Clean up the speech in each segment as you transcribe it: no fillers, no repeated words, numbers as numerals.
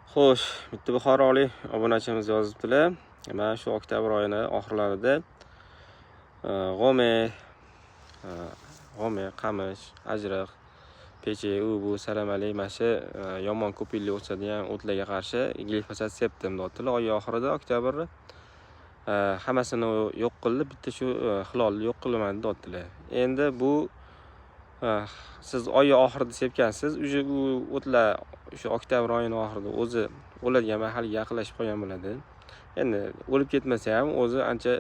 Xo'sh, bitta buxorolik obunachimiz yozibdilar. Mana shu oktyabr oyini oxirlarida g'ome, qamish, ajriq, peche, bu salamali mana shu yomon ko'pilli o'sadigan o'tlarga qarshi glifosat sepdim deyaptilar. Oy oxirida oktyabrda hammasini yo'q qildi, bitta shu hilolni yo'q qilmadi deyaptilar. Endi bu siz oy oxirida sepgansiz, uje bu o'tlar shu oktyabr oyining oxirida o'zi o'ladigan mahalga yaqinlashib qolgan bo'ladi. Endi o'lib ketmasa ham o'zi ancha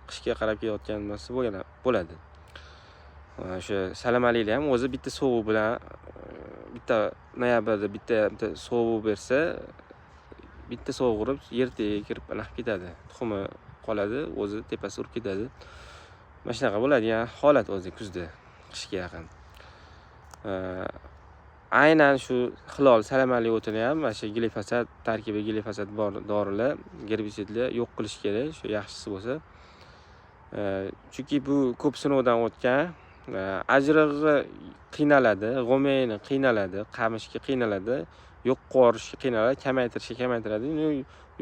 qishga qarab kelayotgan narsa bo'ladi. O'sha salamaliklar ham o'zi bitta sovuq bilan bitta noyabrda bitta sovuq bersa, bitta sovuq urib yertaga kirib aniq ketadi. Tuxumi qoladi, o'zi tepasi urib ketadi. Mana shunaqa bo'ladigan holat o'zi kuzda, qishga yaqin. Aynan shu hilol salamalik o'tini ham mana shu glifosat tarkibi glifosat bor dorilar, gerbisidlar yo'q qilish kerak, shu yaxshisi bo'lsa. Chunki bu ko'p sinovdan o'tgan, ajrig'i qiynaladi, g'omeni qiynaladi, qamishga qiynaladi, yo'q qorishga qiynaladi, kamaytiradi,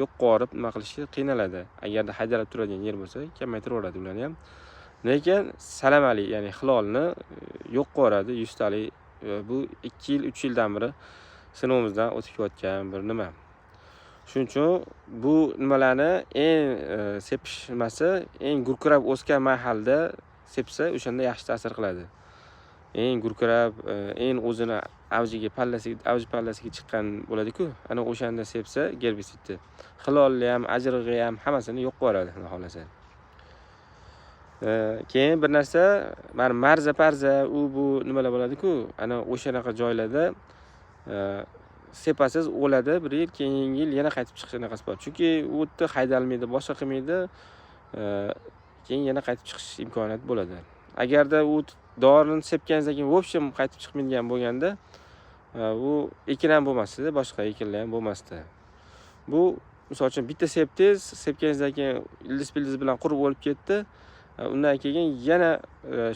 yo'q qorib nima qilishga qiynaladi. Agarda haydalab turadigan yer bo'lsa, kamaytiraveradi ularni ham. Lekin salamalik, ya'ni hilolni yo'q qoradi, 100 talik. Bu 2 yil, 3 yildan beri sinovimizdan o'tib ketgan bir nima. Shuning uchun bu nimalarni sepish nimasi eng gurkirab o'sgan mahalda sepsa, o'shanda yaxshi ta'sir qiladi. Eng gurkirab, eng o'zini avj pallasiga chiqqan bo'ladi-ku, ana o'shanda sepsa gerbisidni. Hilolni ham, ajrig'i ham hammasini yo'q qoradi, xudo xolasa. Keyin bir narsa, mana marza-parza bu nimalar bo'ladi-ku, ana o'shanaqa joylarda sepasiz o'ladi, bir yil, keyingi yil yana qaytib chiqishini bor. Chunki u yerda haydalmaydi, boshqa qilmaydi, keyin yana qaytib chiqish imkoniyati bo'ladi. Agarda u dorini sepganingizdan keyin vobshem qaytib chiqmaydigan bo'lganda, bu ekin ham bo'lmasdi, boshqa ekinlar ham bo'lmasdi. Bu misol uchun bitta sepganingizdan keyin ildiz bilan qurib o'lib ketdi. Undan keyin yana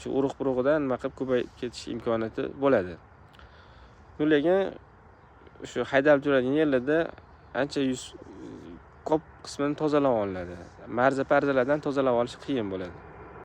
shu urug'-purug'idan nima qilib ko'payib ketish imkoniyati bo'ladi. Lekin shu haydalib turadigan yerlarda ancha ko'p qismini tozalab olinadi. Marza-parzalardan tozalab olish qiyin bo'ladi.